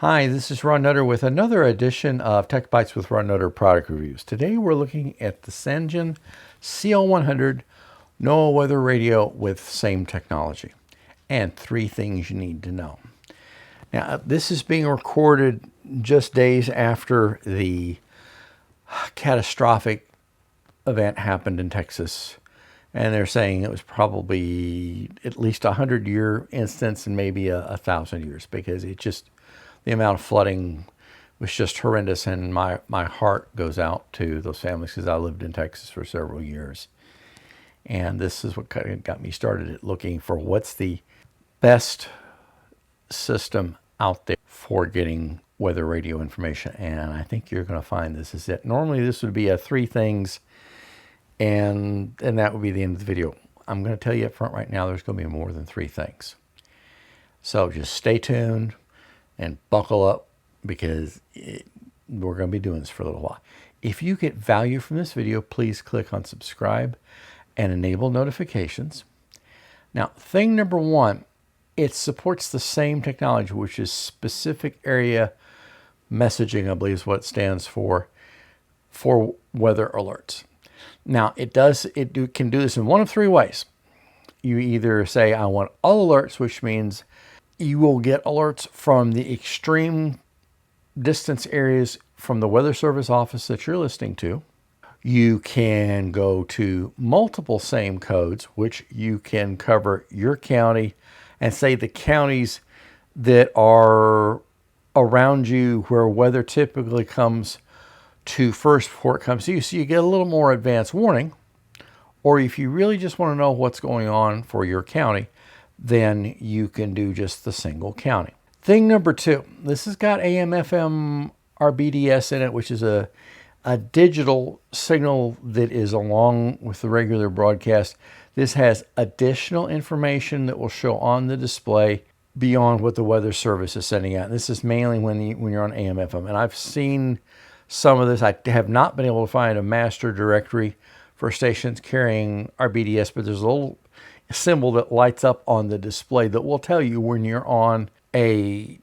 Hi, this is Ron Nutter with another edition of TechBytes with Ron Nutter product reviews. Today we're looking at the Sangean CL-100 NOAA weather radio with S.A.M.E technology and 3 things you need to know. Now, this is being recorded just days after the catastrophic event happened in Texas. And they're saying it was probably at least a 100-year instance and maybe a 1,000 years, because the amount of flooding was just horrendous, and my heart goes out to those families because I lived in Texas for several years. And this is what kind of got me started at looking for what's the best system out there for getting weather radio information. And I think you're going to find this is it. Normally this would be a 3 things, and that would be the end of the video. I'm going to tell you up front right now, there's going to be more than 3 things. So just stay tuned and buckle up, because we're going to be doing this for a little while. If you get value from this video, please click on subscribe and enable notifications. Now, thing number 1, it supports the S.A.M.E technology, which is specific area messaging, I believe is what it stands for weather alerts. Now, it can do this in one of 3 ways. You either say, I want all alerts, which means you will get alerts from the extreme distance areas from the Weather Service office that you're listening to. You can go to multiple S.A.M.E codes, which you can cover your county and say the counties that are around you where weather typically comes to first before it comes to you. So you get a little more advanced warning. Or if you really just want to know what's going on for your county, then you can do just the single county. Thing number 2, this has got AM, FM-RBDS in it, which is a digital signal that is along with the regular broadcast. This has additional information that will show on the display beyond what the Weather Service is sending out. And this is mainly when you're on AM, FM. And I've seen some of this. I have not been able to find a master directory for stations carrying RBDS, but there's a little symbol that lights up on the display that will tell you when you're on a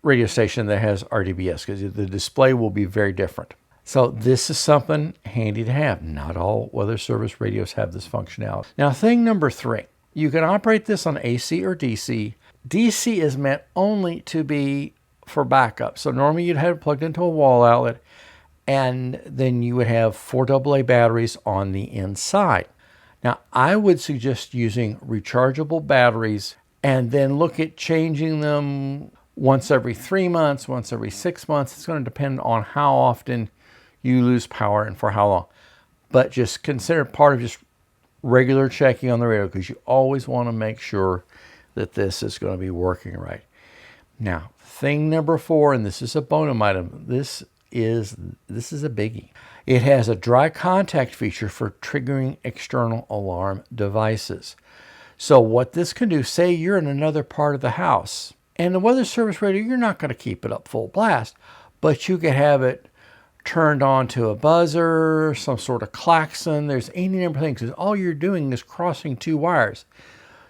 radio station that has RBDS, because the display will be very different. So this is something handy to have. Not all Weather Service radios have this functionality. Now, thing number 3, you can operate this on AC or DC. DC is meant only to be for backup. So normally you'd have it plugged into a wall outlet, and then you would have 4 AA batteries on the inside. Now, I would suggest using rechargeable batteries and then look at changing them once every 3 months, once every 6 months. It's going to depend on how often you lose power and for how long. But just consider part of just regular checking on the radio, because you always want to make sure that this is going to be working right. Now, thing number 4, and this is a bonus item. This is a biggie. It has a dry contact feature for triggering external alarm devices. So what this can do, say you're in another part of the house, and the Weather Service radio, you're not going to keep it up full blast, but you could have it turned on to a buzzer, some sort of klaxon. There's any number of things, because all you're doing is crossing 2 wires.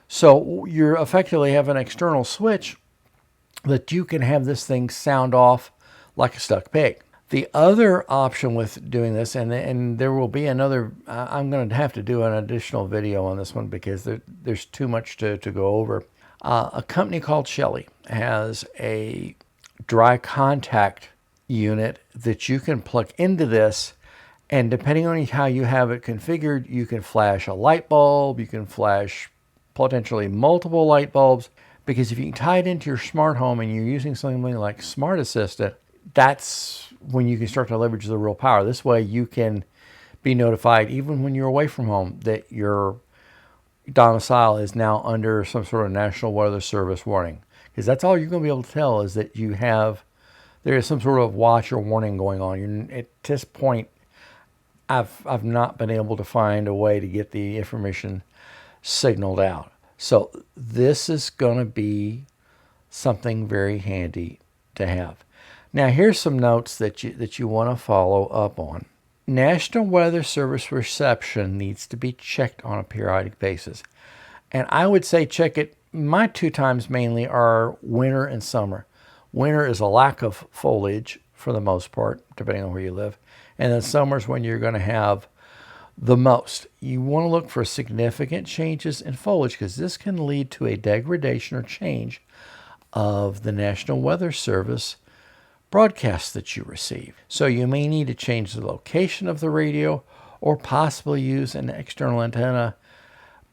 So you're effectively have an external switch that you can have this thing sound off like a stuck pig. The other option with doing this, and there will be another, I'm going to have to do an additional video on this one because there's too much to go over. A company called Shelly has a dry contact unit that you can plug into this, and depending on how you have it configured, you can flash a light bulb, you can flash potentially multiple light bulbs, because if you can tie it into your smart home and you're using something like Smart Assistant, that's when you can start to leverage the real power. This way you can be notified even when you're away from home that your domicile is now under some sort of National Weather Service warning. Because that's all you're going to be able to tell, is that there is some sort of watch or warning going on. At this point, I've not been able to find a way to get the information signaled out. So this is going to be something very handy to have. Now, here's some notes that you want to follow up on. National Weather Service reception needs to be checked on a periodic basis. And I would say check it, my 2 times mainly are winter and summer. Winter is a lack of foliage for the most part, depending on where you live. And then summer is when you're going to have the most. You want to look for significant changes in foliage because this can lead to a degradation or change of the National Weather Service broadcasts that you receive. So you may need to change the location of the radio or possibly use an external antenna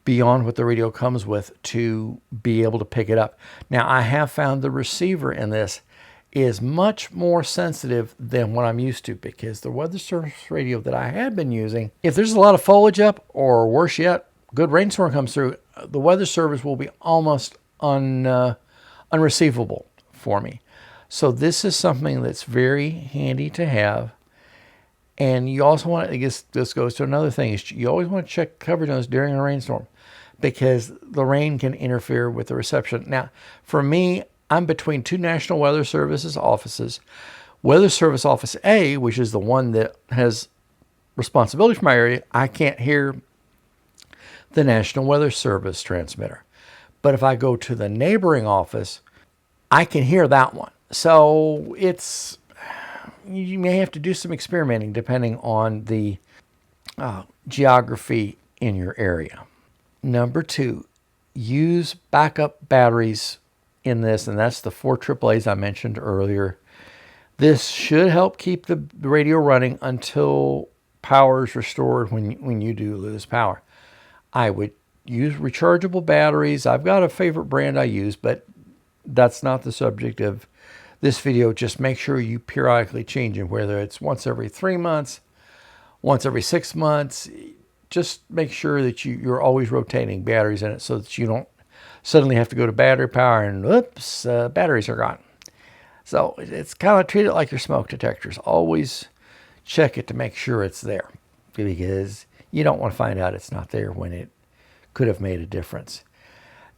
beyond what the radio comes with to be able to pick it up. Now, I have found the receiver in this is much more sensitive than what I'm used to, because the Weather Service radio that I had been using, if there's a lot of foliage up, or worse yet, good rainstorm comes through, the Weather Service will be almost unreceivable for me. So this is something that's very handy to have. And you also want to, I guess this goes to another thing, is you always want to check coverage on this during a rainstorm, because the rain can interfere with the reception. Now, for me, I'm between two National Weather Services offices. Weather Service Office A, which is the one that has responsibility for my area, I can't hear the National Weather Service transmitter. But if I go to the neighboring office, I can hear that one. So you may have to do some experimenting depending on the geography in your area. Number 2, use backup batteries in this, and that's the 4 AAAs I mentioned earlier. This should help keep the radio running until power is restored when you do lose power. I would use rechargeable batteries. I've got a favorite brand I use, but that's not the subject of this video. Just make sure you periodically change them, whether it's once every 3 months, once every 6 months. Just make sure that you're always rotating batteries in it so that you don't suddenly have to go to battery power and oops, batteries are gone. So it's kind of treat it like your smoke detectors. Always check it to make sure it's there, because you don't want to find out it's not there when it could have made a difference.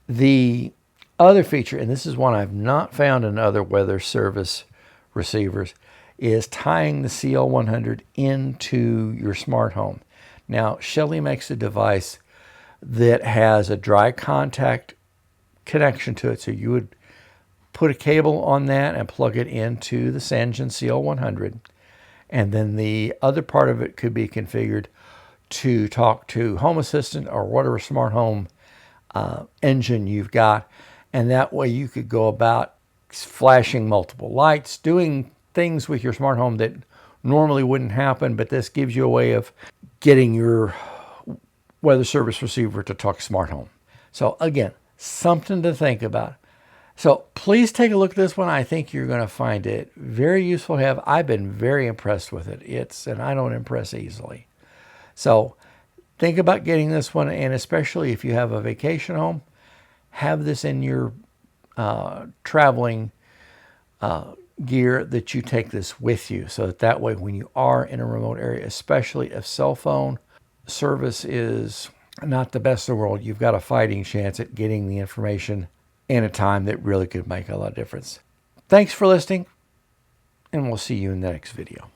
The other feature, and this is one I've not found in other weather service receivers, is tying the CL-100 into your smart home. Now, Shelly makes a device that has a dry contact connection to it. So you would put a cable on that and plug it into the Sangean CL-100. And then the other part of it could be configured to talk to Home Assistant or whatever smart home engine you've got. And that way you could go about flashing multiple lights, doing things with your smart home that normally wouldn't happen, but this gives you a way of getting your weather service receiver to talk smart home. So again, something to think about. So please take a look at this one. I think you're going to find it very useful to have. I've been very impressed with it. And I don't impress easily. So think about getting this one, and especially if you have a vacation home, have this in your traveling gear, that you take this with you, so that way when you are in a remote area, especially if cell phone service is not the best in the world, you've got a fighting chance at getting the information in a time that really could make a lot of difference. Thanks for listening, and we'll see you in the next video.